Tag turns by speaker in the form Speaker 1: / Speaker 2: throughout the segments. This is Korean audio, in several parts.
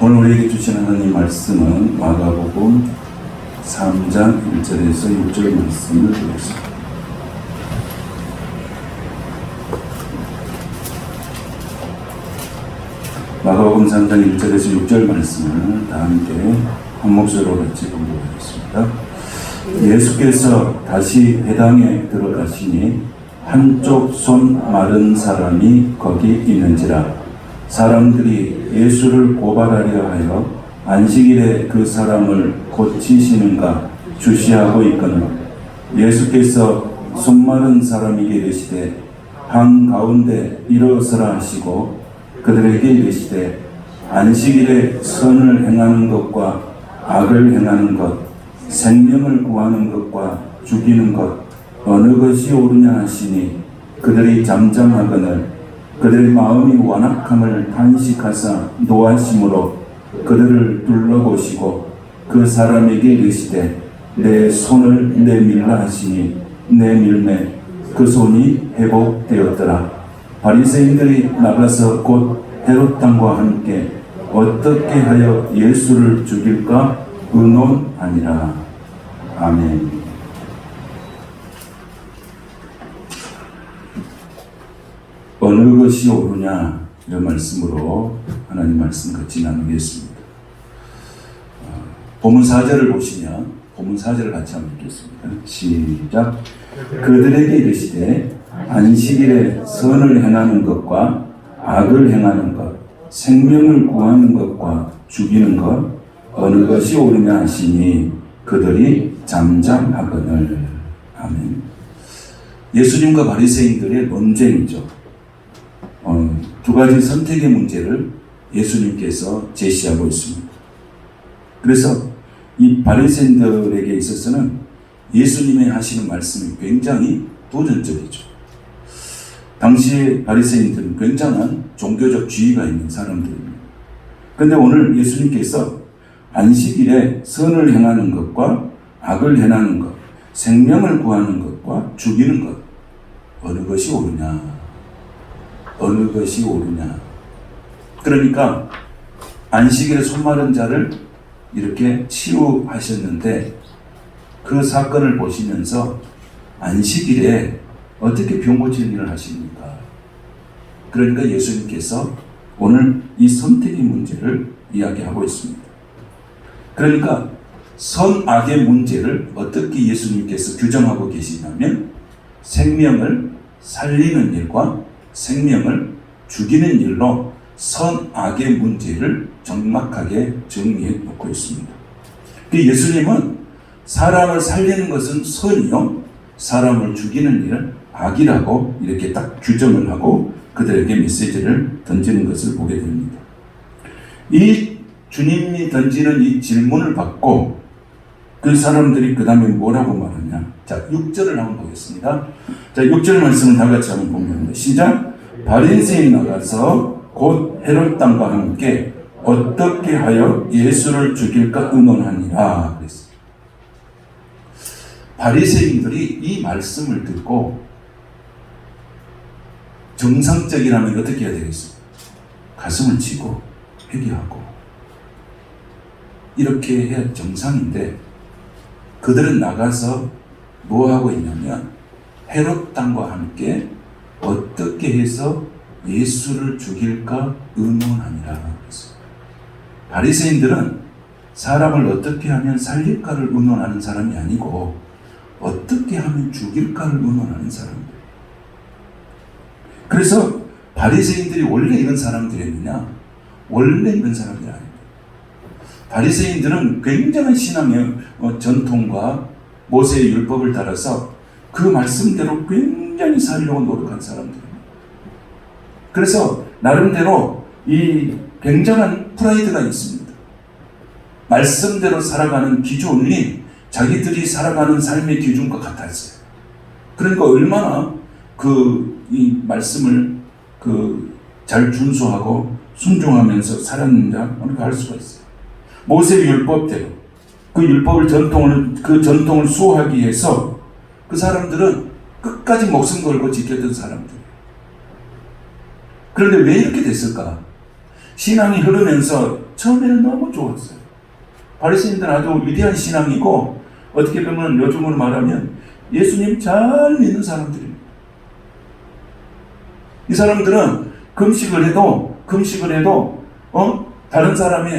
Speaker 1: 오늘 우리에게 주신 하나님 말씀은 마가복음 3장 1절에서 6절 말씀을 드리겠습니다. 마가복음 3장 1절에서 6절 말씀을 다 함께 한 목소리로 같이 공부하겠습니다. 예수께서 다시 회당에 들어가시니 한쪽 손 마른 사람이 거기 있는지라. 사람들이 예수를 고발하려 하여 안식일에 그 사람을 고치시는가 주시하고 있거늘 예수께서 손 마른 사람에게 이르시되 한가운데 일어서라 하시고 그들에게 이르시되 안식일에 선을 행하는 것과 악을 행하는 것, 생명을 구하는 것과 죽이는 것 어느 것이 옳으냐 하시니 그들이 잠잠하거늘 그들의 마음이 완악함을 탄식하사 노하심으로 그들을 둘러보시고 그 사람에게 이르시되 내 손을 내밀라 하시니 내밀매 그 손이 회복되었더라. 바리새인들이 나가서 곧 헤롯 왕과 함께 어떻게 하여 예수를 죽일까 의논하니라. 아멘. 어느 것이 옳으냐 이런 말씀으로 하나님 말씀 같이 나누겠습니다. 본문 4절을 보시면 본문 4절을 같이 한번 읽겠습니다. 시작. 그들에게 이르시되 안식일에 선을 행하는 것과 악을 행하는 것, 생명을 구하는 것과 죽이는 것 어느 것이 옳으냐 하시니 그들이 잠잠하거늘. 아멘. 예수님과 바리새인들의 논쟁이죠. 두 가지 선택의 문제를 예수님께서 제시하고 있습니다. 그래서 이 바리새인들에게 있어서는 예수님의 하시는 말씀이 굉장히 도전적이죠. 당시의 바리새인들은 굉장한 종교적 지위가 있는 사람들입니다. 그런데 오늘 예수님께서 안식일에 선을 행하는 것과 악을 행하는 것, 생명을 구하는 것과 죽이는 것 어느 것이 옳으냐? 어느 것이 옳으냐? 그러니까 안식일에 손 마른 자를 이렇게 치유하셨는데 그 사건을 보시면서 안식일에 어떻게 병 고치는 일을 하십니까? 그러니까 예수님께서 오늘 이 선택의 문제를 이야기하고 있습니다. 그러니까 선악의 문제를 어떻게 예수님께서 규정하고 계시냐면 생명을 살리는 일과 생명을 죽이는 일로 선악의 문제를 정확하게 정리해 놓고 있습니다. 예수님은 사람을 살리는 것은 선이요, 사람을 죽이는 일은 악이라고 이렇게 딱 규정을 하고 그들에게 메시지를 던지는 것을 보게 됩니다. 이 주님이 던지는 이 질문을 받고 그 사람들이 그 다음에 뭐라고 말하냐. 자, 6절을 한번 보겠습니다. 자, 6절 말씀을 다 같이 한번 보면 시작. 바리새인이 나가서 곧 헤롯 왕과 함께 어떻게 하여 예수를 죽일까 의논하니라 그랬어요. 바리새인들이 이 말씀을 듣고 정상적이라면 어떻게 해야 되겠어요? 가슴을 치고 회개하고 이렇게 해야 정상인데 그들은 나가서 뭐 하고 있냐면 헤롯 왕과 함께 어떻게 해서 예수를 죽일까 의논하니라 그랬어요. 바리새인들은 사람을 어떻게 하면 살릴까를 의논하는 사람이 아니고 어떻게 하면 죽일까를 의논하는 사람들. 그래서 바리새인들이 원래 이런 사람들이었느냐? 원래 이런 사람들이 아닙니다. 바리새인들은 굉장한 신앙의 전통과 모세의 율법을 따라서 그 말씀대로 굉장히 살려고 노력한 사람들입니다. 그래서 나름대로 이 굉장한 프라이드가 있습니다. 말씀대로 살아가는 기준이 자기들이 살아가는 삶의 기준과 같았어요. 그러니까 얼마나 이 말씀을 잘 준수하고 순종하면서 살았는가 우리가 알 수가 있어요. 모세의 율법대로 그 전통을 수호하기 위해서 그 사람들은 끝까지 목숨 걸고 지켰던 사람들. 그런데 왜 이렇게 됐을까? 신앙이 흐르면서 처음에는 너무 좋았어요. 바리새인들은 아주 위대한 신앙이고 어떻게 보면 요즘으로 말하면 예수님 잘 믿는 사람들입니다. 이 사람들은 금식을 해도 다른 사람이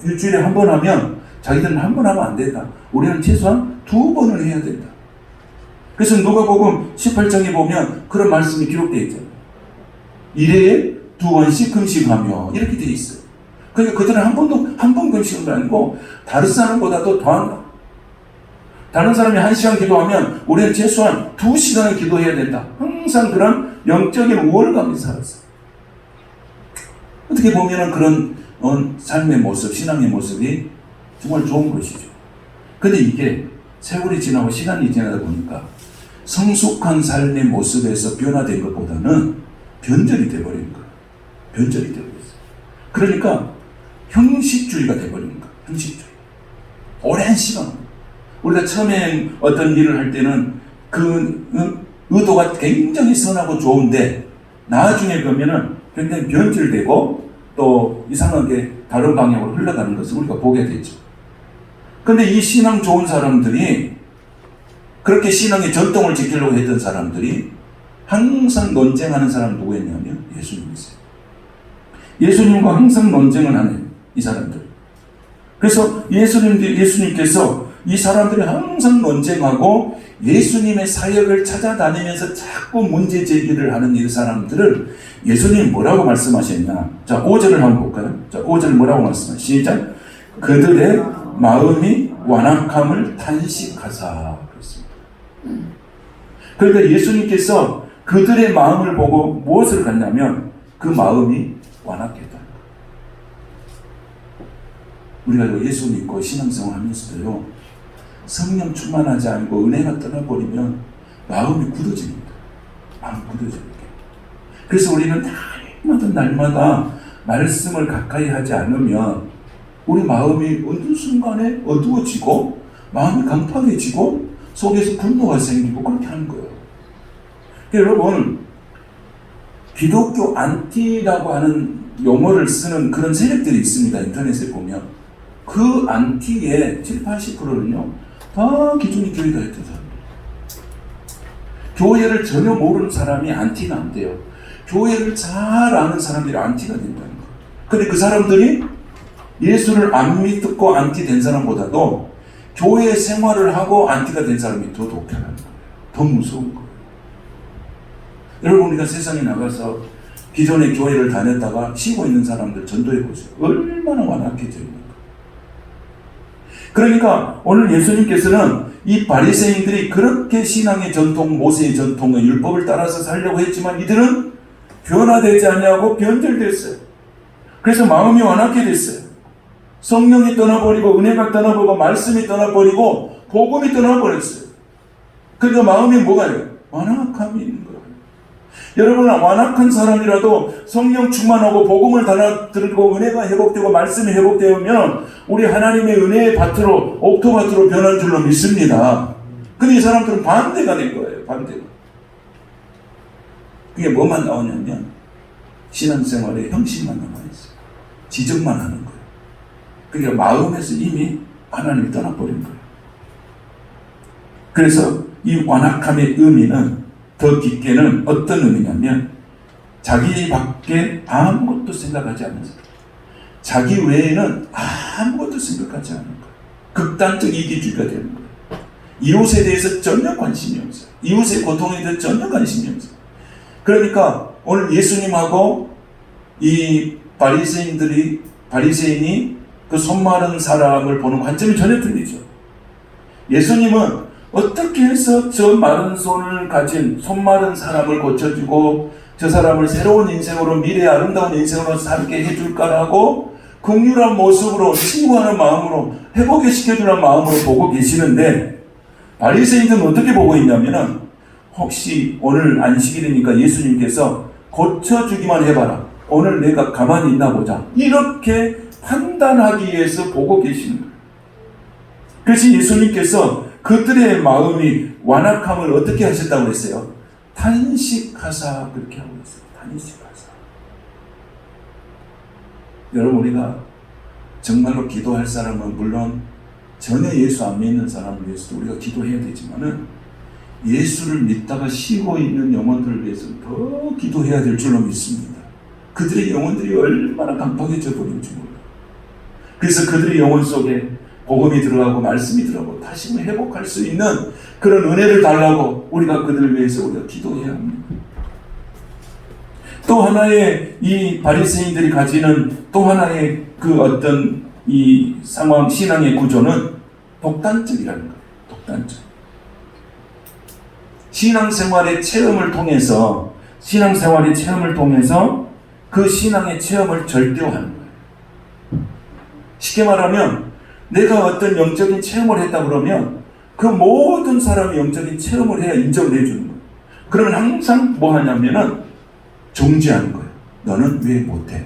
Speaker 1: 일주일에 한 번 하면 자기들은 한 번 하면 안 된다. 우리는 최소한 2번을 해야 된다. 그래서 누가복음 18장에 보면 그런 말씀이 기록되어 있잖아요. 1회에 2번씩 금식하며 이렇게 되어 있어요. 그러니까 그들은 한 번 금식은 아니고 다른 사람보다도 더한다. 다른 사람이 1시간 기도하면 우리는 최소한 2시간을 기도해야 된다. 항상 그런 영적인 우월감이 살았어요. 어떻게 보면 그런 삶의 모습, 신앙의 모습이 정말 좋은 것이죠. 근데 이게 세월이 지나고 시간이 지나다 보니까 성숙한 삶의 모습에서 변화된 것보다는 변절이 되어버린 거예요. 변절이 되어버렸어요. 그러니까 형식주의가 되어버린 거예요. 형식주의. 오랜 시간. 우리가 처음에 어떤 일을 할 때는 그 의도가 굉장히 선하고 좋은데 나중에 보면은 굉장히 변질되고 또 이상하게 다른 방향으로 흘러가는 것을 우리가 보게 되죠. 근데 이 신앙 좋은 사람들이 그렇게 신앙의 전통을 지키려고 했던 사람들이 항상 논쟁하는 사람 누구였냐면 예수님이세요. 예수님과 항상 논쟁을 하는 이 사람들. 그래서 예수님께서 이 사람들이 항상 논쟁하고 예수님의 사역을 찾아다니면서 자꾸 문제 제기를 하는 이 사람들을 예수님 뭐라고 말씀하셨냐. 자, 5절을 한번 볼까요? 자, 5절 뭐라고 말씀하셨냐. 시작. 그들의 마음이 완악함을 탄식하사. 그렇습니다. 그러니까 예수님께서 그들의 마음을 보고 무엇을 갔냐면 그 마음이 완악했다. 우리가 예수 믿고 신앙생활 하면서도요, 성령 충만하지 않고 은혜가 떠나버리면 마음이 굳어집니다. 마음이 굳어집니다. 그래서 우리는 날마다 말씀을 가까이 하지 않으면 우리 마음이 어느 순간에 어두워지고 마음이 강팍해지고 속에서 분노가 생기고 그렇게 하는 거예요. 여러분, 기독교 안티라고 하는 용어를 쓰는 그런 세력들이 있습니다. 인터넷에 보면. 그 안티의 70, 80%는요, 다 기존의 교회가 했던 사람들. 교회를 전혀 모르는 사람이 안티가 안 돼요. 교회를 잘 아는 사람들이 안티가 된다는 거예요. 근데 그 사람들이 예수를 안 믿고 안티 된 사람보다도 교회 생활을 하고 안티가 된 사람이 더 독하다는 거예요. 더 무서운 거예요. 여러분, 우리가 세상에 나가서 기존의 교회를 다녔다가 쉬고 있는 사람들 전도해 보세요. 얼마나 완악해져 있는가. 그러니까 오늘 예수님께서는 이 바리새인들이 그렇게 신앙의 전통, 모세의 전통의 율법을 따라서 살려고 했지만 이들은 변화되지 않냐고 변절됐어요. 그래서 마음이 완악해 됐어요. 성령이 떠나버리고 은혜가 떠나버리고 말씀이 떠나버리고 복음이 떠나버렸어요. 그러니까 마음이 뭐가요? 완악함이 있는 거예요. 여러분, 완악한 사람이라도 성령 충만하고 복음을 들고 은혜가 회복되고 말씀이 회복되면 우리 하나님의 은혜의 밭으로, 옥토밭으로 변할 줄로 믿습니다. 근데 이 사람들은 반대가 된 거예요. 반대가. 그게 뭐만 나오냐면 신앙생활에 형식만 남아있어요. 지적만 하는 거예요. 그러니까 마음에서 이미 하나님이 떠나버린 거예요. 그래서 이 완악함의 의미는 더 깊게는 어떤 의미냐면 자기 밖에 아무것도 생각하지 않는 사람, 자기 외에는 아무것도 생각하지 않는 거예요. 극단적 이기주의가 되는 거예요. 이웃에 대해서 전혀 관심이 없어요. 이웃의 고통에 대해서 전혀 관심이 없어요. 그러니까 오늘 예수님하고 이 바리새인이 그 손 마른 사람을 보는 관점이 전혀 틀리죠. 예수님은 어떻게 해서 저 마른 손을 가진 손 마른 사람을 고쳐주고 저 사람을 새로운 인생으로, 미래의 아름다운 인생으로 살게 해줄까라고 긍휼한 모습으로, 친구하는 마음으로, 회복을 시켜주는 마음으로 보고 계시는데, 바리새인들은 어떻게 보고 있냐면은 혹시 오늘 안식일이니까 예수님께서 고쳐주기만 해봐라, 오늘 내가 가만히 있나 보자, 이렇게 판단하기 위해서 보고 계시는 거예요. 그래서 예수님께서 그들의 마음이 완악함을 어떻게 하셨다고 했어요? 탄식하사, 그렇게 하고 있어요. 탄식하사. 여러분, 우리가 정말로 기도할 사람은 물론 전혀 예수 안 믿는 사람을 위해서도 우리가 기도해야 되지만은 예수를 믿다가 쉬고 있는 영혼들을 위해서 더 기도해야 될 줄로 믿습니다. 그들의 영혼들이 얼마나 강팍해져 버린지 몰라요. 그래서 그들의 영혼 속에 복음이 들어가고 말씀이 들어가고 다시 회복할 수 있는 그런 은혜를 달라고 우리가 그들을 위해서 우리가 기도해야 합니다. 또 하나의 이 바리새인들이 가지는 또 하나의 그 어떤 이 상황 신앙의 구조는 독단적이라는 거예요. 독단적. 신앙생활의 체험을 통해서 그 신앙의 체험을 절대화하는 거예요. 쉽게 말하면 내가 어떤 영적인 체험을 했다 그러면 그 모든 사람이 영적인 체험을 해야 인정을 해주는 거예요. 그러면 항상 뭐 하냐면은 정지하는 거예요. 너는 왜 못해?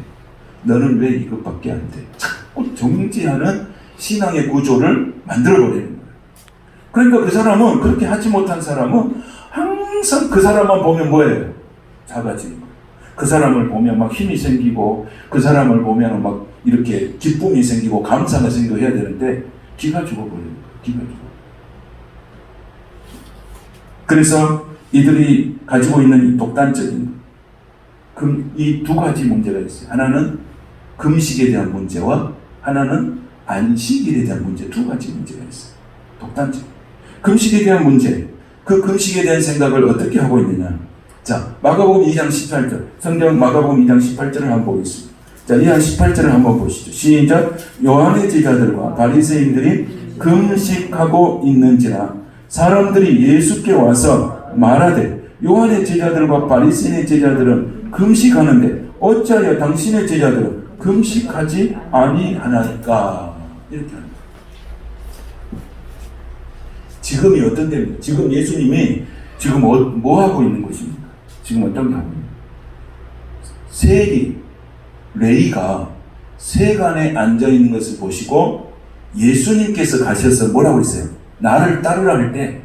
Speaker 1: 너는 왜 이것밖에 안 돼? 자꾸 정지하는 신앙의 구조를 만들어버리는 거예요. 그러니까 그 사람은, 그렇게 하지 못한 사람은 항상 그 사람만 보면 뭐예요? 작아지는 거예요. 그 사람을 보면 막 힘이 생기고, 그 사람을 보면 막 이렇게 기쁨이 생기고 감사가 생기고 해야 되는데 기가 죽어버리는 거예요. 기가 죽어. 그래서 이들이 가지고 있는 이 독단적인 이 두 가지 문제가 있어요. 하나는 금식에 대한 문제와 하나는 안식일에 대한 문제, 두 가지 문제가 있어요. 독단적. 금식에 대한 문제, 그 금식에 대한 생각을 어떻게 하고 있느냐. 자, 마가복음 2장 18절. 성경 마가복음 2장 18절을 한번 보겠습니다. 자, 2장 18절을 한번 보시죠. 시작. 요한의 제자들과 바리새인들이 금식하고 있는지라 사람들이 예수께 와서 말하되 요한의 제자들과 바리새인의 제자들은 금식하는데 어찌하여 당신의 제자들은 금식하지 아니하나이까. 이렇게 합니다. 지금이 어떤 때입니까? 지금 예수님이 지금 뭐 하고 있는 것입니까? 지금 어떤 게 하고 있는 거예요? 레위가 세간에 앉아있는 것을 보시고 예수님께서 가셔서 뭐라고 했어요? 나를 따르라 할 때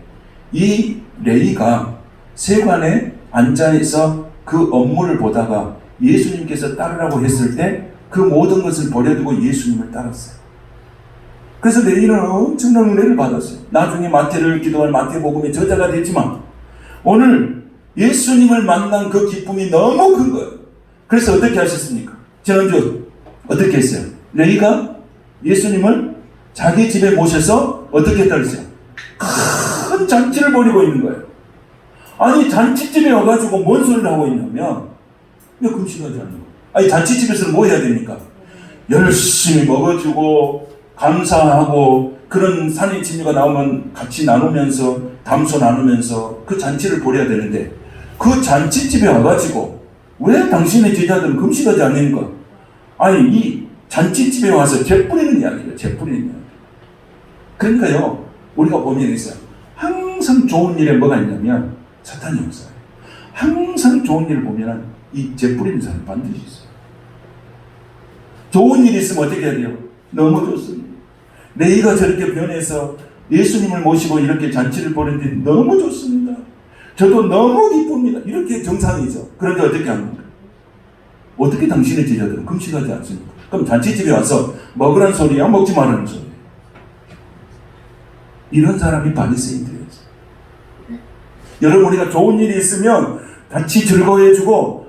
Speaker 1: 이 레위가 세관에 앉아있어 그 업무를 보다가 예수님께서 따르라고 했을 때 그 모든 것을 버려두고 예수님을 따랐어요. 그래서 레위는 엄청난 은혜를 받았어요. 나중에 마태를 기도할 마태복음의 저자가 되지만 오늘 예수님을 만난 그 기쁨이 너무 큰 거예요. 그래서 어떻게 하셨습니까? 지난주 어떻게 했어요? 레위가 예수님을 자기 집에 모셔서 어떻게 했다 그랬어요? 큰 잔치를 벌이고 있는 거예요. 아니 잔치집에 와가지고 뭔 소리를 하고 있냐면 왜 금식하지 않는 거예요? 아니 잔치집에서는 뭐 해야 됩니까? 열심히 먹어주고 감사하고 그런 산의 진유가 나오면 같이 나누면서 담소 나누면서 그 잔치를 벌여야 되는데 그 잔치집에 와가지고 왜 당신의 제자들은 금식하지 않는가? 아니 이 잔치집에 와서 재 뿌리는 이야기예요. 재 뿌리는 이야기. 그러니까요 우리가 보면 있어요. 항상 좋은 일에 뭐가 있냐면 사탄이 없어요. 항상 좋은 일을 보면 이 재 뿌리는 사람이 반드시 있어요. 좋은 일이 있으면 어떻게 해야 돼요? 너무 좋습니다. 레위가 저렇게 변해서 예수님을 모시고 이렇게 잔치를 벌이는데 너무 좋습니다. 저도 너무 기쁩니다. 이렇게 정상이죠. 그런데 어떻게 합니까? 어떻게 당신의 제자들은 금식하지 않습니까? 그럼 잔치집에 와서 먹으라는 소리야? 먹지 말라는 소리야? 이런 사람이 바리새인들이었어요. 여러분 우리가 좋은 일이 있으면 같이 즐거워해주고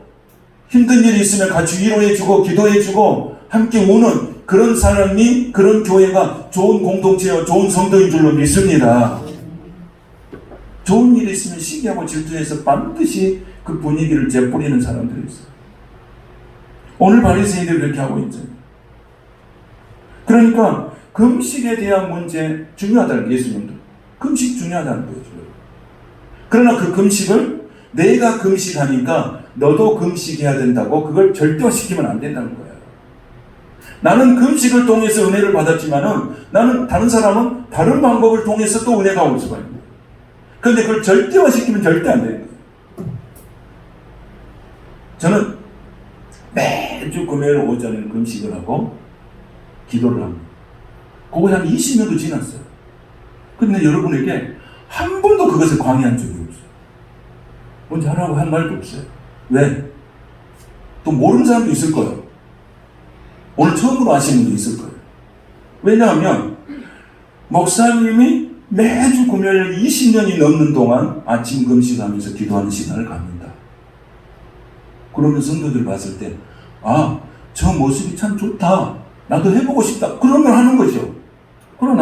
Speaker 1: 힘든 일이 있으면 같이 위로해주고 기도해주고 함께 우는 그런 사람이 그런 교회가 좋은 공동체와 좋은 성도인 줄로 믿습니다. 좋은 일이 있으면 시기하고 질투해서 반드시 그 분위기를 재뿌리는 사람들이 있어요. 오늘 바리새인들이 그렇게 하고 있죠. 그러니까 금식에 대한 문제 중요하다는 예수님도 금식 중요하다는 거죠. 그러나 그 금식을 내가 금식하니까 너도 금식해야 된다고 그걸 절대화시키면 안 된다는 거예요. 나는 금식을 통해서 은혜를 받았지만은 나는 다른 사람은 다른 방법을 통해서 또 은혜가 올 수가 있는 거예요. 그런데 그걸 절대화시키면 절대 안 되는 거예요. 저는 매주 금요일 오전에 금식을 하고 기도를 합니다. 그거 한 20년도 지났어요. 그런데 여러분에게 한 번도 그것을 강의한 적이 없어요. 먼저 하라고 한 말도 없어요. 왜? 또 모르는 사람도 있을 거예요. 오늘 처음으로 아시는 분도 있을 거예요. 왜냐하면 목사님이 매주 금요일 20년이 넘는 동안 아침 금식하면서 기도하는 시간을 갖는다. 그러면 성도들 봤을 때 저 모습이 참 좋다. 나도 해보고 싶다. 그러면 하는 거죠. 그럼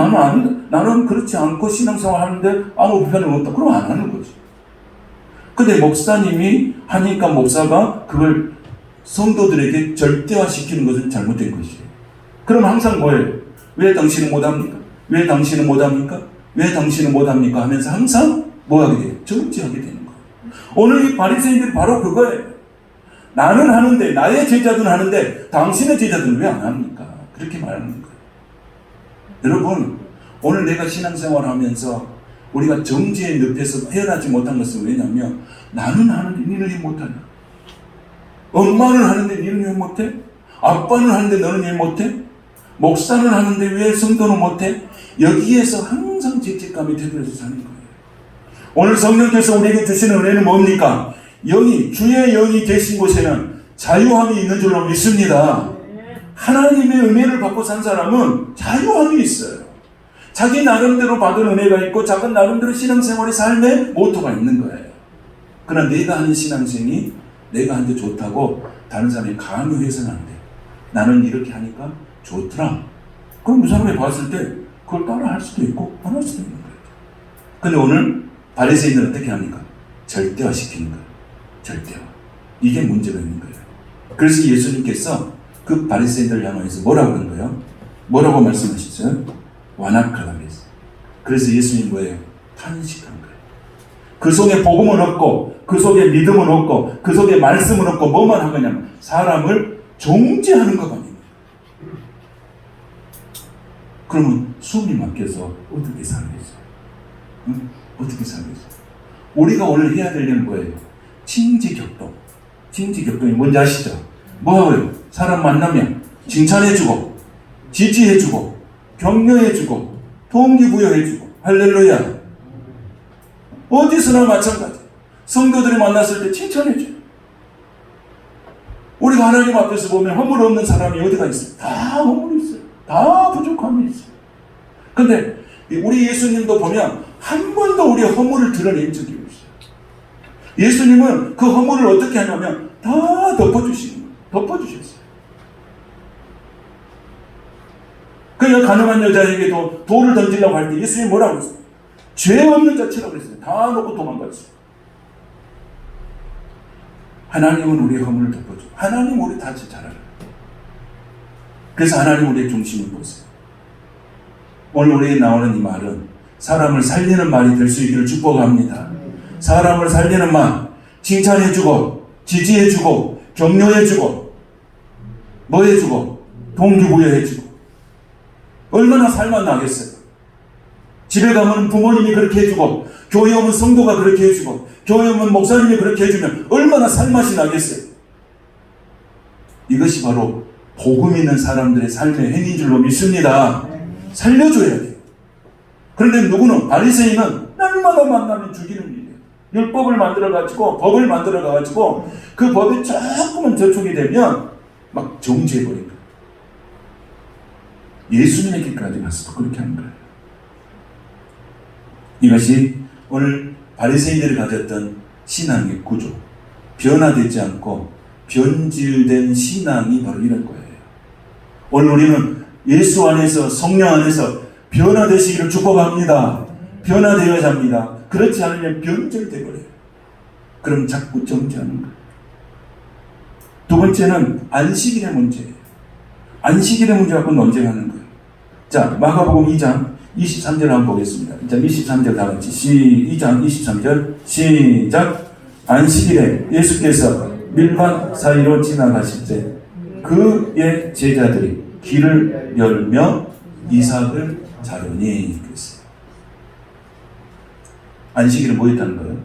Speaker 1: 나는 그렇지 않고 신앙생활 하는데 아무 불편은 없다. 그럼 안 하는 거죠. 근데 목사님이 하니까 목사가 그걸 성도들에게 절대화시키는 것은 잘못된 것이에요. 그럼 항상 뭐예요? 왜 당신은 못합니까? 왜 당신은 못합니까? 왜 당신은 못합니까? 하면서 항상 뭐하게 돼요? 정죄하게 되는 거예요. 오늘 이 바리새인들이 바로 그거예요. 나는 하는데, 나의 제자들은 하는데 당신의 제자들은 왜 안 합니까? 그렇게 말하는 거예요. 여러분, 오늘 내가 신앙생활 하면서 우리가 정죄의 늪에서 헤어나지 못한 것은 왜냐하면 나는 하는데 니는 왜 못하냐? 엄마는 하는데 니는 왜 못해? 아빠는 하는데 너는 왜 못해? 목사는 하는데 왜 성도는 못해? 여기에서 항상 죄책감이 되돌아서 사는 거예요. 오늘 성령께서 우리에게 주시는 은혜는 뭡니까? 주의 영이 계신 곳에는 자유함이 있는 줄로 믿습니다. 하나님의 은혜를 받고 산 사람은 자유함이 있어요. 자기 나름대로 받은 은혜가 있고 자기 나름대로 신앙생활의 삶의 모토가 있는 거예요. 그러나 내가 하는 신앙생이 내가 한테 좋다고 다른 사람이 강요해서는 안 돼. 나는 이렇게 하니까 좋더라. 그럼 그 사람이 봤을 때 그걸 따라 할 수도 있고 안 할 수도 있는 거예요. 근데 오늘 바리새인들은 어떻게 합니까? 절대화시키는 거예요. 절대화. 이게 문제가 있는 거예요. 그래서 예수님께서 그 바리새인들을 향해서 뭐라고 그런 거예요? 뭐라고 말씀하셨어요? 완악하다 그랬어요. 그래서 예수님 뭐예요? 탄식한 거예요. 그 속에 복음은 없고 그 속에 믿음은 없고 그 속에 말씀은 없고 뭐만 한 거냐면 사람을 정죄하는 것 아니에요. 그러면 숨이 막혀서 어떻게 살겠어요? 응? 어떻게 살겠어요? 우리가 오늘 해야 될 일은 뭐예요? 칭지격동. 칭지격동이 뭔지 아시죠? 뭐예요? 사람 만나면 칭찬해주고 지지해주고 격려해주고 동기부여해주고 할렐루야. 어디서나 마찬가지. 성도들이 만났을 때 칭찬해줘요. 우리가 하나님 앞에서 보면 허물 없는 사람이 어디가 있어요? 다 허물이 있어요. 다 부족함이 있어요. 근데 우리 예수님도 보면 한 번도 우리의 허물을 드러낸 적이 없어요. 예수님은 그 허물을 어떻게 하냐면 다 덮어주시는 거예요. 덮어주셨어요. 그냥 가능한 여자에게도 돌을 던지려고 할 때 예수님이 뭐라고 했어요? 죄 없는 자치라고 했어요. 다 놓고 도망갔어요. 하나님은 우리의 허물을 덮어줘. 하나님 우리 다 잘 알아요. 그래서 하나님 우리의 중심을 보세요. 오늘 우리에 나오는 이 말은 사람을 살리는 말이 될 수 있기를 축복합니다. 사람을 살리는 말, 칭찬해주고 지지해주고 격려해주고 뭐 해주고 동기부여해주고 얼마나 살만 나겠어요. 집에 가면 부모님이 그렇게 해주고 교회 오면 성도가 그렇게 해주고 교회 오면 목사님이 그렇게 해주면 얼마나 살맛이 나겠어요. 이것이 바로 복음 있는 사람들의 삶의 행위인 줄로 믿습니다. 살려줘야 돼요. 그런데 누구는 바리새인은 날마다 만나면 죽이는 일이에요. 율법을 만들어가지고 법을 만들어가지고 그 법에 조금만 저촉이 되면 막 정죄해버립니다. 예수님에게까지 가서도 그렇게 하는 거예요. 이것이 오늘 바리새인들이 가졌던 신앙의 구조, 변화되지 않고 변질된 신앙이 바로 이런 거예요. 오늘 우리는 예수 안에서 성령 안에서 변화되시기를 축복합니다. 변화되어야 합니다. 그렇지 않으면 변절돼 버려요. 그럼 자꾸 정죄하는 거예요. 두 번째는 안식일의 문제예요. 안식일의 문제 갖고 논쟁하는 거예요. 자, 마가복음 2장 23절 한번 보겠습니다. 자, 23절 다 같이 2장 23절 시작. 안식일에 예수께서 밀밭 사이로 지나가실 때 그의 제자들이 길을 열며 이삭을 자르니 그랬어요. 안식일은 뭐 했다는 거예요?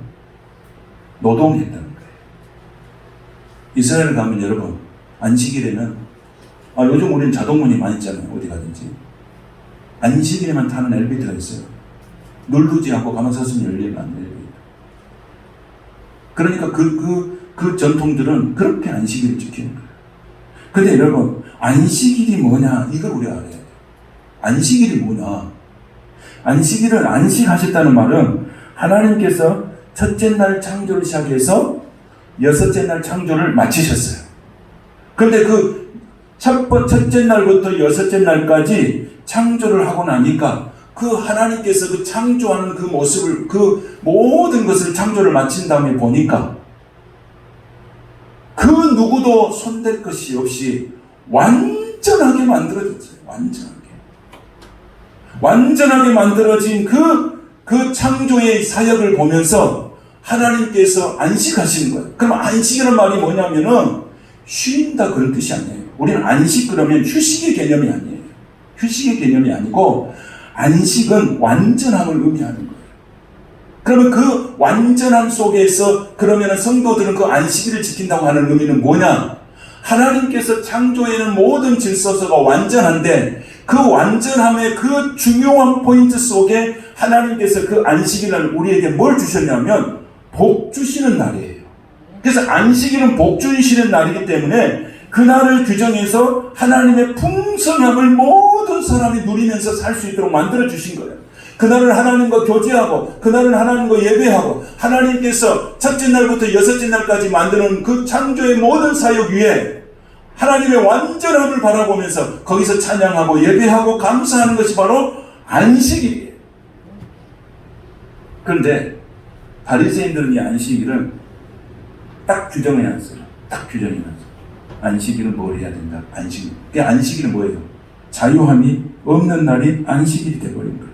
Speaker 1: 노동했다는 거예요. 이스라엘 가면 여러분 안식일에는 요즘 우리는 자동문이 많이 있잖아요. 어디 가든지. 안식일에만 타는 엘리베이터가 있어요. 누르지 않고 가만 서서 열리면 안 돼요. 그러니까 그 전통들은 그렇게 안식일을 지키는 거예요. 근데 여러분 안식일이 뭐냐 이걸 우리가 알아야 돼요. 안식일이 뭐냐? 안식일은 안식하셨다는 말은 하나님께서 첫째 날 창조를 시작해서 여섯째 날 창조를 마치셨어요. 그런데 그 첫째 날부터 여섯째 날까지 창조를 하고 나니까 그 하나님께서 그 창조하는 그 모습을, 그 모든 것을 창조를 마친 다음에 보니까 그 누구도 손댈 것이 없이 완전하게 만들어졌어요. 완전하게 만들어진 그 창조의 사역을 보면서 하나님께서 안식하시는 거예요. 그럼 안식이라는 말이 뭐냐면은 쉰다 그런 뜻이 아니에요. 우리는 안식 그러면 휴식의 개념이 아니에요. 휴식의 개념이 아니고 안식은 완전함을 의미하는 거예요. 그러면 그 완전함 속에서 그러면 성도들은 그 안식일을 지킨다고 하는 의미는 뭐냐? 하나님께서 창조에는 모든 질서가 완전한데 그 완전함의 그 중요한 포인트 속에 하나님께서 그 안식일을 우리에게 뭘 주셨냐면 복 주시는 날이에요. 그래서 안식일은 복 주시는 날이기 때문에 그날을 규정해서 하나님의 풍성함을 모든 사람이 누리면서 살 수 있도록 만들어 주신 거예요. 그날을 하나님과 교제하고 그날을 하나님과 예배하고 하나님께서 첫째 날부터 여섯째 날까지 만드는 그 창조의 모든 사역 위에 하나님의 완전함을 바라보면서 거기서 찬양하고 예배하고 감사하는 것이 바로 안식일이에요. 그런데 바리새인들은 이 안식일은 딱 규정해놨어요. 딱 규정해놨어요. 안식일은 뭘 해야 된다. 안식일. 그 안식일은 뭐예요? 자유함이 없는 날이 안식일이 되어버린 거예요.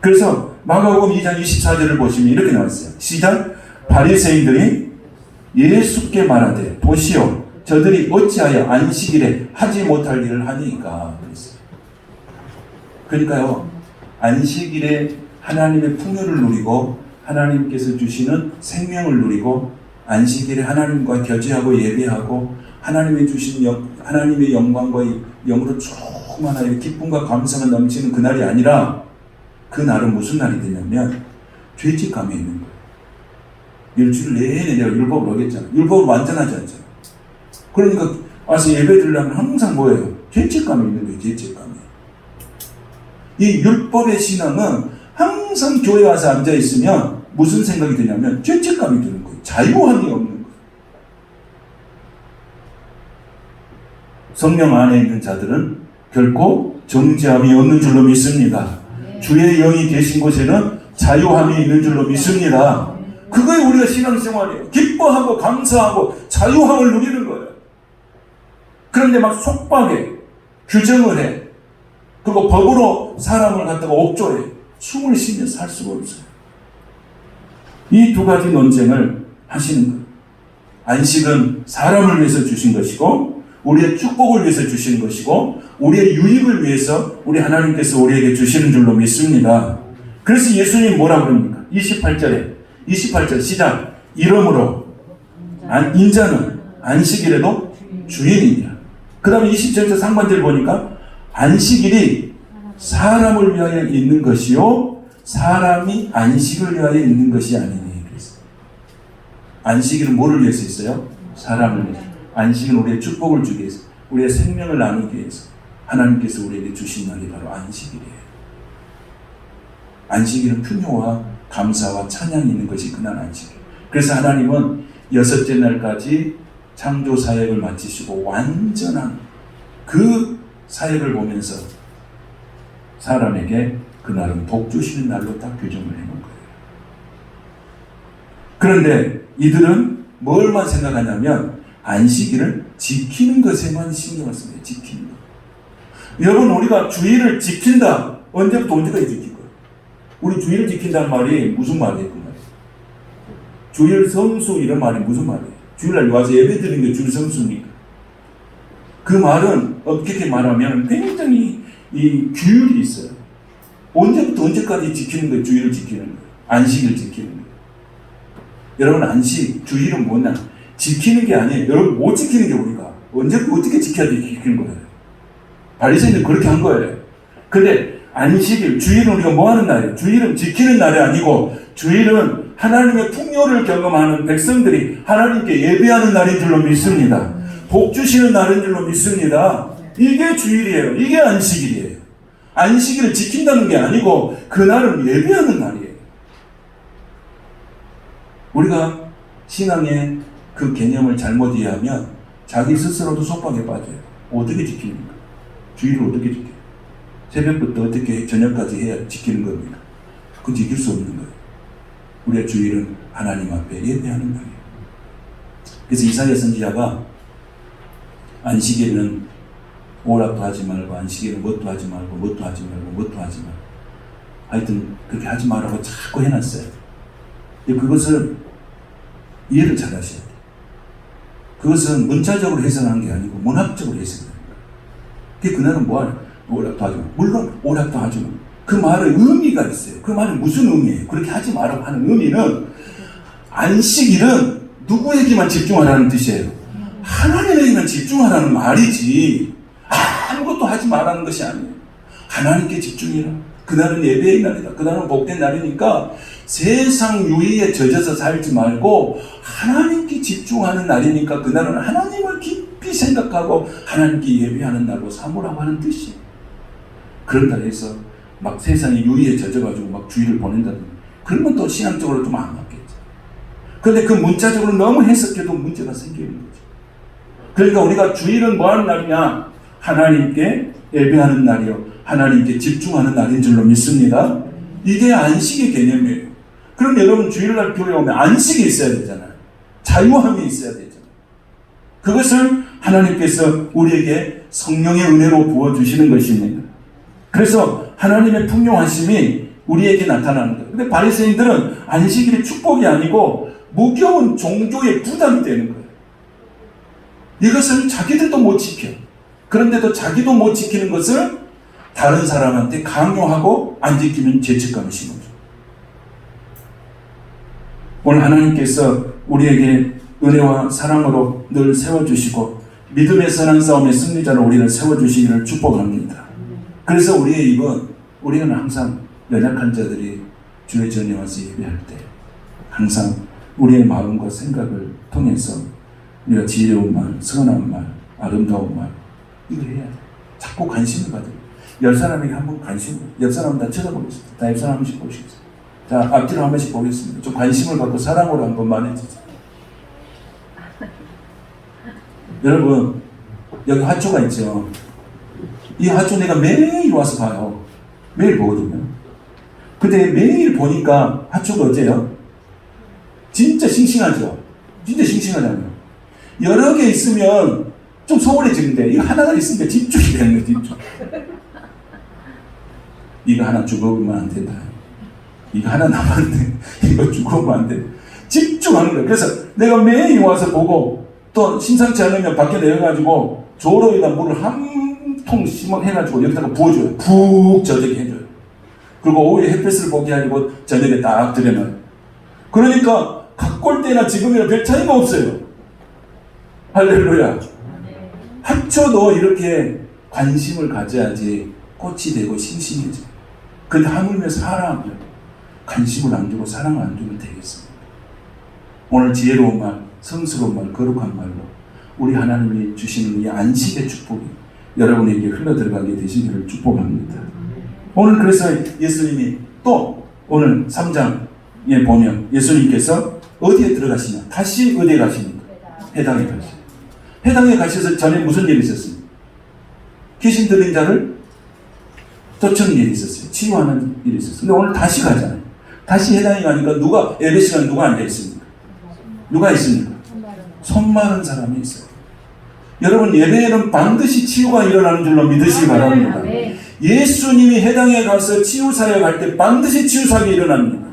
Speaker 1: 그래서 마가복음 2장 24절을 보시면 이렇게 나왔어요. 시작. 바리새인들이 예수께 말하되 보시오 저들이 어찌하여 안식일에 하지 못할 일을 하니까 그랬어요. 그러니까요, 안식일에 하나님의 풍요를 누리고 하나님께서 주시는 생명을 누리고 안식일에 하나님과 교제하고 예배하고 하나님의 주신 하나님의 영광과 영으로 충만하여 기쁨과 감사가 넘치는 그날이 아니라 그 날은 무슨 날이 되냐면 죄책감이 있는 거예요. 일주일 내내 내가 율법을 어겼잖아. 율법을 완전하지 않잖아. 그러니까 와서 예배 드리려면 항상 뭐예요? 죄책감이 있는 거예요. 죄책감이. 이 율법의 신앙은 항상 교회 와서 앉아있으면 무슨 생각이 드냐면 죄책감이 드는 거예요. 자유함이 없는 거예요. 성령 안에 있는 자들은 결코 정죄함이 없는 줄로 믿습니다. 주의 영이 계신 곳에는 자유함이 있는 줄로 믿습니다. 그거에 우리가 신앙생활이에요. 기뻐하고 감사하고 자유함을 누리는 거예요. 그런데 막 속박해, 규정을 해, 그리고 법으로 사람을 갖다가 옥조해. 숨을 쉬면서 살 수가 없어요. 이 두 가지 논쟁을 하시는 거예요. 안식은 사람을 위해서 주신 것이고 우리의 축복을 위해서 주시는 것이고 우리의 유익을 위해서 우리 하나님께서 우리에게 주시는 줄로 믿습니다. 그래서 예수님 뭐라 그럽니까? 28절 시작. 이러므로 인자는 안식일에도 주인이니라. 그 다음에 27절 상반절 보니까 안식일이 사람을 위하여 있는 것이요 사람이 안식을 위하여 있는 것이 아니니. 그랬어요. 안식일은 뭐를 위해서 있어요? 사람을 위해서. 안식은 우리의 축복을 주기 위해서, 우리의 생명을 나누기 위해서 하나님께서 우리에게 주신 날이 바로 안식일이에요. 안식일은 풍요와 감사와 찬양이 있는 것이 그날 안식일. 그래서 하나님은 여섯째 날까지 창조 사역을 마치시고 완전한 그 사역을 보면서 사람에게 그날은 복 주시는 날로 딱 규정을 해놓은 거예요. 그런데 이들은 뭘만 생각하냐면 안식일을 지키는 것에만 신경을 씁니다. 지키는 것. 여러분, 우리가 주일을 지킨다. 언제부터 언제까지 지킬 거예요? 우리 주일을 지킨다는 말이 무슨 말이에요? 그 말이? 주일 성수 이런 말이 무슨 말이에요? 주일날 와서 예배 드리는 게 주일 성수입니까? 그 말은 어떻게 말하면 굉장히 이 규율이 있어요. 언제부터 언제까지 지키는 거예요? 주일을 지키는 거예요. 안식일 지키는 거예요. 여러분, 안식, 주일은 뭐냐? 지키는 게 아니에요. 여러분, 못 지키는 게 우리가. 언제부터 어떻게 지켜야 지키는 거예요? 바리새인들은 그렇게 한 거예요. 근데 안식일, 주일은 우리가 뭐 하는 날이에요? 주일은 지키는 날이 아니고 주일은 하나님의 풍요를 경험하는 백성들이 하나님께 예배하는 날인 줄로 믿습니다. 복 주시는 날인 줄로 믿습니다. 이게 주일이에요. 이게 안식일이에요. 안식일을 지킨다는 게 아니고 그날은 예배하는 날이에요. 우리가 신앙의 그 개념을 잘못 이해하면 자기 스스로도 속박에 빠져요. 어떻게 지킵니까? 주일을 어떻게 지켜요? 새벽부터 어떻게 저녁까지 해야 지키는 겁니까? 그건 지킬 수 없는 거예요. 우리의 주일은 하나님 앞에 예배하는 날이에요. 그래서 이사야 선지자가 안식일은 오락도 하지 말고, 안식일은 뭣도 하지 말고, 뭣도 하지 말고, 뭣도 하지 말고, 하여튼 그렇게 하지 말라고 자꾸 해놨어요. 근데 그것을 이해를 잘 하셔야 돼요. 그것은 문자적으로 해석한 게 아니고 문학적으로 해석한 거예요. 그날은 뭐하냐? 오락도 하지 말고. 물론 오락도 하지 말고. 그 말의 의미가 있어요. 그 말은 무슨 의미예요? 그렇게 하지 말라고 하는 의미는 안식일은 누구에게만 집중하라는 뜻이에요. 하나님에게만 집중하라는 말이지 아무것도 하지 말라는 것이 아니에요. 하나님께 집중해라. 그날은 예배의 날이다. 그날은 복된 날이니까 세상 유의에 젖어서 살지 말고 하나님께 집중하는 날이니까 그날은 하나님을 깊이 생각하고 하나님께 예배하는 날로 삼으라고 하는 뜻이에요. 그런다 해서 막 세상에 유의에 젖어가지고 막 주의를 보낸다는, 그러면 또 신앙적으로 좀 안 맞겠죠. 그런데 그 문자적으로 너무 해석해도 문제가 생기는 거죠. 그러니까 우리가 주일은 뭐 하는 날이냐? 하나님께 예배하는 날이요, 하나님께 집중하는 날인 줄로 믿습니다. 이게 안식의 개념이에요. 그럼 여러분 주일날 교회 오면 안식이 있어야 되잖아요. 자유함이 있어야 되잖아요. 그것을 하나님께서 우리에게 성령의 은혜로 부어주시는 것입니다. 그래서 하나님의 풍요하심이 우리에게 나타나는 거예요. 근데 바리새인들은 안식일이 축복이 아니고 무거운 종교의 부담이 되는 거예요. 이것을 자기들도 못 지켜. 그런데도 자기도 못 지키는 것을 다른 사람한테 강요하고 안 지키면 죄책감을 심어줘. 오늘 하나님께서 우리에게 은혜와 사랑으로 늘 세워주시고 믿음의 선한 싸움의 승리자로 우리를 세워주시기를 축복합니다. 그래서 우리의 입은, 우리는 항상 연약한 자들이 주의 전에 와서 예배할 때 항상 우리의 마음과 생각을 통해서 우리가 지혜로운 말, 선한 말, 아름다운 말, 이걸 해야 돼. 자꾸 관심을 가져요. 옆 사람에게 한번 관심을, 옆 사람 다 쳐다보겠습니다. 다 옆 사람 한 번씩 보시겠습니다. 자, 앞뒤로 한 번씩 보겠습니다. 좀 관심을 갖고 사랑으로 한 번만 해주세요. 여러분, 여기 화초가 있죠. 이 화초 내가 매일 와서 봐요. 매일 보거든요. 근데 매일 보니까 화초가 어때요? 진짜 싱싱하죠? 진짜 싱싱하잖아요. 여러 개 있으면 좀 소홀해지는데 이거 하나가 있으니까 집중이 되는 거예요. 집중. 이거 하나 죽어보면 안 된다. 이거 하나 남았는데 이거 죽어보면 안 돼. 집중하는 거예요. 그래서 내가 매일 와서 보고 또 심상치 않으면 밖에 내려가지고 조로에다 물을 한 통 해가지고 여기다가 부어줘요. 푹 젖게 해줘요. 그리고 오후에 햇볕을 보게 하고 저녁에 딱 들여놔요. 그러니까 갖고 올 때나 지금이나 별 차이가 없어요. 할렐루야. 화초도 이렇게 관심을 가져야지 꽃이 되고 싱싱해져요. 근데 하물며 사랑을 관심을 안 주고 사랑을 안 주면 되겠습니다. 오늘 지혜로운 말, 성스러운 말, 거룩한 말로 우리 하나님이 주시는 이 안식의 축복이 여러분에게 흘러들어가게 되시기를 축복합니다. 오늘 그래서 예수님이 또 오늘 3장에 보면 예수님께서 어디에 들어가시냐? 다시 어디에 가십니까? 회당에 가시죠. 회당에 가셔서 전에 무슨 일이 있었습니까? 귀신 들린 자를 쫓는 일이 있었어요. 치유하는 일이 있었어요. 근데 오늘 다시 가잖아요. 다시 회당에 가니까 누가, 예배 시간 누가 앉아 있습니까? 누가 있습니까? 손 마른 사람이 있어요. 여러분, 예배에는 반드시 치유가 일어나는 줄로 믿으시기 바랍니다. 예수님이 회당에 가서 치유 사역할 때 반드시 치유 사역이 일어납니다.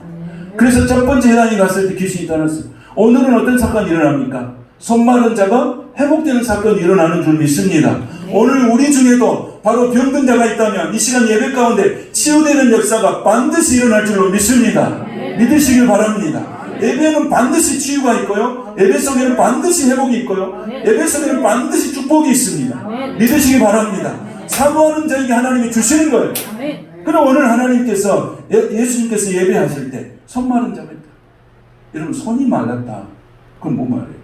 Speaker 1: 그래서 첫 번째 회당에 갔을 때 귀신이 떠났어요. 오늘은 어떤 사건이 일어납니까? 손 마른 자가 회복되는 사건이 일어나는 줄 믿습니다. 오늘 우리 중에도 바로 병든 자가 있다면 이 시간 예배 가운데 치유되는 역사가 반드시 일어날 줄로 믿습니다. 믿으시길 바랍니다. 예배는 반드시 치유가 있고요. 예배 속에는 반드시 회복이 있고요. 예배 속에는 반드시 축복이 있습니다. 믿으시기 바랍니다. 사모하는 자에게 하나님이 주시는 거예요. 그럼 오늘 하나님께서 예수님께서 예배하실 때 손 마른 자가 있다. 여러분, 손이 말랐다. 그건 뭐 말이에요?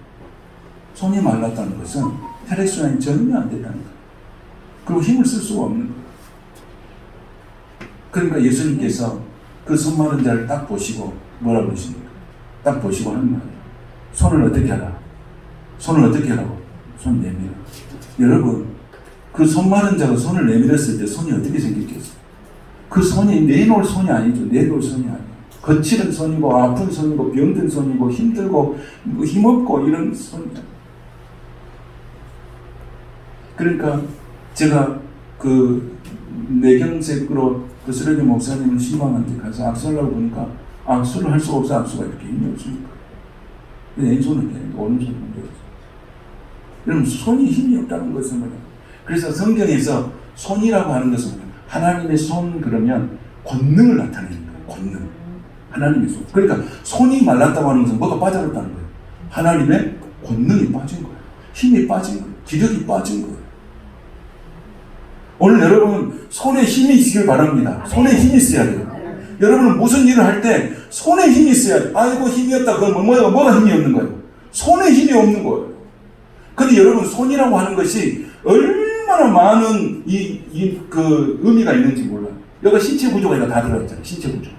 Speaker 1: 손이 말랐다는 것은 혈액순환이 전혀 안 됐다는 거예요. 그리고 힘을 쓸 수가 없는 거예요. 그러니까 예수님께서 그 손 마른 자를 딱 보시고 뭐라고 그러십니까? 딱 보시고 하는 말이에요. 손을 어떻게 하라? 손을 어떻게 하라고? 손 내밀어. 여러분, 그 손 마른 자가 손을 내밀었을 때 손이 어떻게 생겼겠어요? 그 손이 내놓을 손이 아니죠. 내놓을 손이 아니에요. 거칠은 손이고 아픈 손이고 병든 손이고 힘들고 힘없고 이런 손이죠. 그러니까 제가 그 뇌경색으로 그 쓰레기 목사님을 신방한테 가서 악수하려고 보니까 악수를 할 수가 없어. 악수가 이렇게 힘이 없으니까. 왼손은 되는데 오른손은 문제였어요. 여러분, 손이 힘이 없다는 것은 뭐냐? 그래서 성경에서 손이라고 하는 것은 뭐냐? 하나님의 손 그러면 권능을 나타내는 거예요. 권능. 하나님의 손. 그러니까 손이 말랐다고 하는 것은 뭐가 빠져버렸다는 거예요. 하나님의 권능이 빠진 거예요. 힘이 빠진 거예요. 기력이 빠진 거예요. 오늘 여러분 손에 힘이 있기를 바랍니다. 손에 힘이 있어야 돼요. 여러분은 무슨 일을 할 때 손에 힘이 있어야 돼요. 아이고 힘이 없다. 그건 뭐가 힘이 없는 거예요? 손에 힘이 없는 거예요. 근데 여러분 손이라고 하는 것이 얼마나 많은 그 의미가 있는지 몰라요. 여기 신체 구조가 다 들어있잖아요. 신체 구조.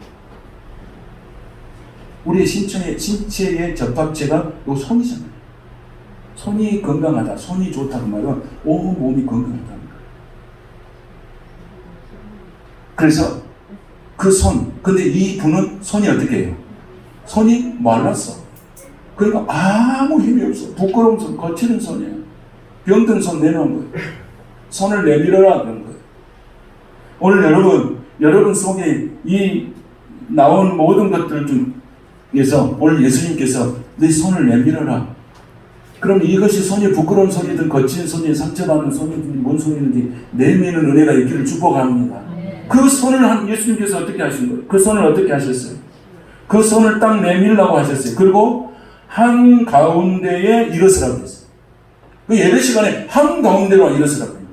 Speaker 1: 우리의 신체의 접합체가 요 손이잖아요. 손이 건강하다, 손이 좋다는 말은 온 몸이 건강하다는 거예요. 그래서 그 손, 근데 이 분은 손이 어떻게 해요? 손이 말랐어. 그러니까 아무 힘이 없어. 부끄러운 손, 거칠은 손이에요. 병든 손 내놓은 거예요. 손을 내밀어라 그런 거예요. 오늘 여러분 속에 이 나온 모든 것들 중에서 오늘 예수님께서 네 손을 내밀어라. 그럼 이것이 손이 부끄러운 손이든 거친 손이든 상처받는 손이든 뭔 손이든지 내미는 은혜가 있기를 축복합니다. 그 손을 예수님께서 어떻게 하신 거예요? 그 손을 어떻게 하셨어요? 그 손을 딱 내밀라고 하셨어요. 그리고 한가운데에 일어서라고 했어요. 그 예배 시간에 한가운데로 일어서라고 했어요.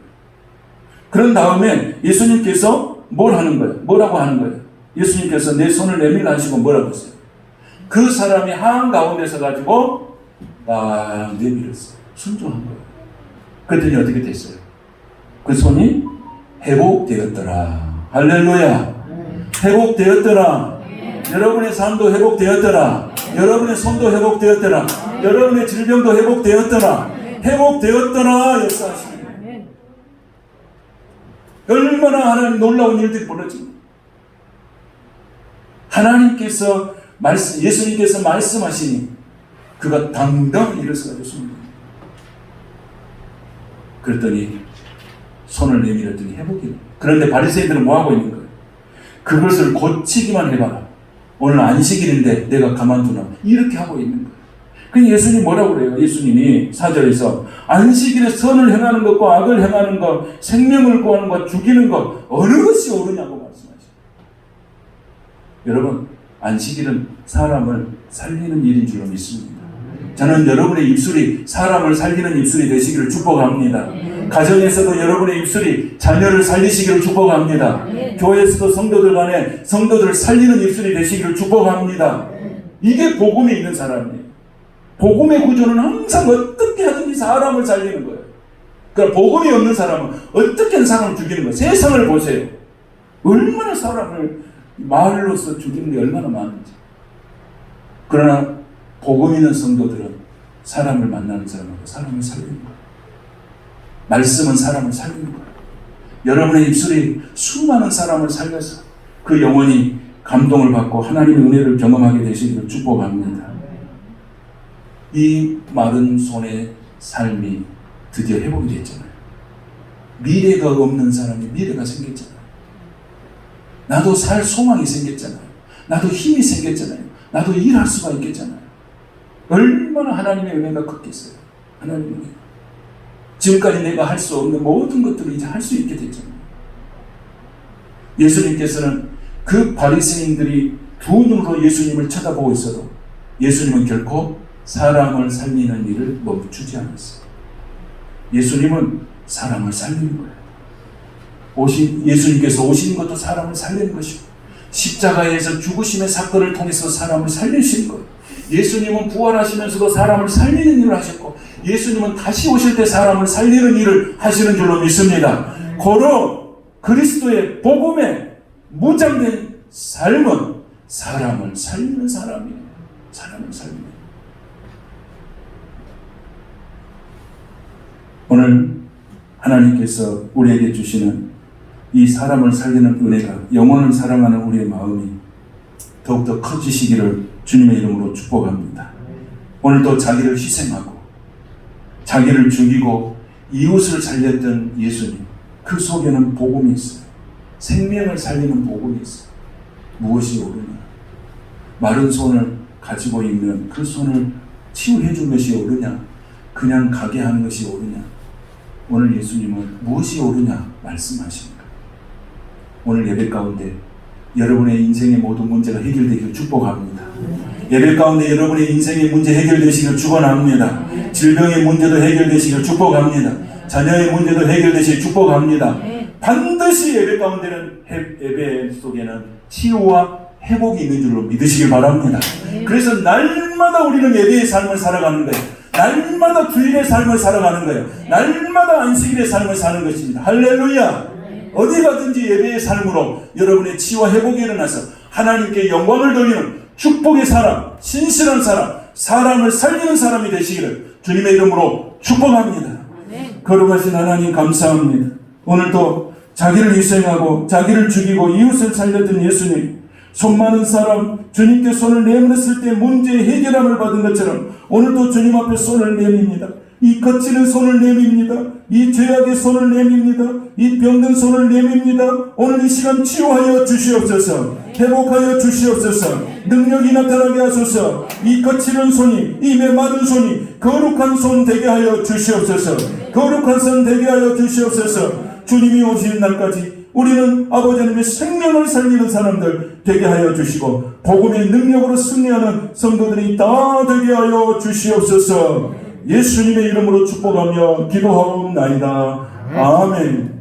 Speaker 1: 그런 다음에 예수님께서 뭘 하는 거예요? 뭐라고 하는 거예요? 예수님께서 내 손을 내밀라 하시고 뭐라고 했어요? 그 사람이 한가운데 서가지고 딱 내밀었어요. 순종한 거예요. 그랬더니 어떻게 됐어요? 그 손이 회복되었더라. 할렐루야. 회복되었더라. 여러분의 삶도 회복되었더라. 여러분의 손도 회복되었더라. 여러분의 질병도 회복되었더라. 회복되었더라. 역사하십니다. 얼마나 하나님 놀라운 일들이 벌어집니다. 하나님께서 예수님께서 말씀하시니 그가 당당히 일어서가지고 씁니다. 그랬더니 손을 내밀었더니 회복이. 그런데 바리새인들은 뭐 하고 있는 거예요? 그것을 고치기만 해봐라. 오늘 안식일인데 내가 가만두나. 이렇게 하고 있는 거예요. 그럼 예수님 뭐라고 그래요? 예수님이 4절에서 안식일에 선을 행하는 것과 악을 행하는 것, 생명을 구하는 것, 죽이는 것 어느 것이 옳으냐고 말씀하시죠. 여러분, 안식일은 사람을 살리는 일인 줄로 믿습니다. 저는 여러분의 입술이 사람을 살리는 입술이 되시기를 축복합니다. 가정에서도 여러분의 입술이 자녀를 살리시기를 축복합니다. 교회에서도 성도들 간에 성도들을 살리는 입술이 되시기를 축복합니다. 이게 복음이 있는 사람이에요. 복음의 구조는 항상 어떻게 하든지 사람을 살리는 거예요. 그러니까 복음이 없는 사람은 어떻게 사람을 죽이는 거예요. 세상을 보세요. 얼마나 사람을 말로서 죽이는 게 얼마나 많은지. 그러나 복음 있는 성도들은 사람을 만나는 사람하고 사람을 살리는 거예요. 말씀은 사람을 살리는 거예요. 여러분의 입술이 수많은 사람을 살려서 그 영혼이 감동을 받고 하나님의 은혜를 경험하게 되시기를 축복합니다. 이 마른 손의 삶이 드디어 회복이 됐잖아요. 미래가 없는 사람이 미래가 생겼잖아요. 나도 살 소망이 생겼잖아요. 나도 힘이 생겼잖아요. 나도 일할 수가 있겠잖아요. 얼마나 하나님의 은혜가 컸겠어요. 하나님의 은혜. 지금까지 내가 할 수 없는 모든 것들을 이제 할 수 있게 됐잖아요. 예수님께서는 그 바리새인들이 두 눈으로 예수님을 쳐다보고 있어도 예수님은 결코 사람을 살리는 일을 멈추지 않았어요. 예수님은 사람을 살리는 거예요. 예수님께서 오신 것도 사람을 살리는 것이고 십자가에서 죽으심의 사건을 통해서 사람을 살리신 거예요. 예수님은 부활하시면서도 사람을 살리는 일을 하셨고 예수님은 다시 오실 때 사람을 살리는 일을 하시는 줄로 믿습니다. 고로 그리스도의 복음에 무장된 삶은 사람을 살리는 사람이에요. 사람을 살리는. 오늘 하나님께서 우리에게 주시는 이 사람을 살리는 은혜가, 영혼을 사랑하는 우리의 마음이 더욱더 커지시기를 주님의 이름으로 축복합니다. 오늘도 자기를 희생하고 자기를 죽이고 이웃을 살렸던 예수님, 그 속에는 복음이 있어요. 생명을 살리는 복음이 있어요. 무엇이 옳으냐? 마른 손을 가지고 있는 그 손을 치유해 준 것이 옳으냐? 그냥 가게 하는 것이 옳으냐? 오늘 예수님은 무엇이 옳으냐 말씀하십니다. 오늘 예배 가운데 여러분의 인생의 모든 문제가 해결되기를 축복합니다. 예배 가운데 여러분의 인생의 문제 해결되시기를 축원합니다. 질병의 문제도 해결되시기를 축복합니다. 자녀의 문제도 해결되시기를 축복합니다. 반드시 예배 가운데는, 예배 속에는 치유와 회복이 있는 줄로 믿으시길 바랍니다. 그래서 날마다 우리는 예배의 삶을 살아가는 거예요. 날마다 주일의 삶을 살아가는 거예요. 날마다 안식일의 삶을 사는 것입니다. 할렐루야. 어디 가든지 예배의 삶으로 여러분의 치유와 회복이 일어나서 하나님께 영광을 돌리는 축복의 사람, 신실한 사람, 사람을 살리는 사람이 되시기를 주님의 이름으로 축복합니다. 거룩하신 하나님 감사합니다. 오늘도 자기를 희생하고 자기를 죽이고 이웃을 살렸던 예수님, 손 많은 사람, 주님께 손을 내밀었을 때 문제 해결함을 받은 것처럼 오늘도 주님 앞에 손을 내밉니다. 이 거치는 손을 내밉니다. 이 죄악의 손을 내밉니다. 이 병든 손을 내밉니다. 오늘 이 시간 치유하여 주시옵소서. 회복하여 주시옵소서. 능력이 나타나게 하소서. 이 거치는 손이, 이 메마른 손이 거룩한 손 되게 하여 주시옵소서. 거룩한 손 되게 하여 주시옵소서. 주님이 오시는 날까지 우리는 아버지 하나님의 생명을 살리는 사람들 되게 하여 주시고 복음의 능력으로 승리하는 성도들이 다 되게 하여 주시옵소서. 예수님의 이름으로 축복하며 기도하옵나이다. 아멘.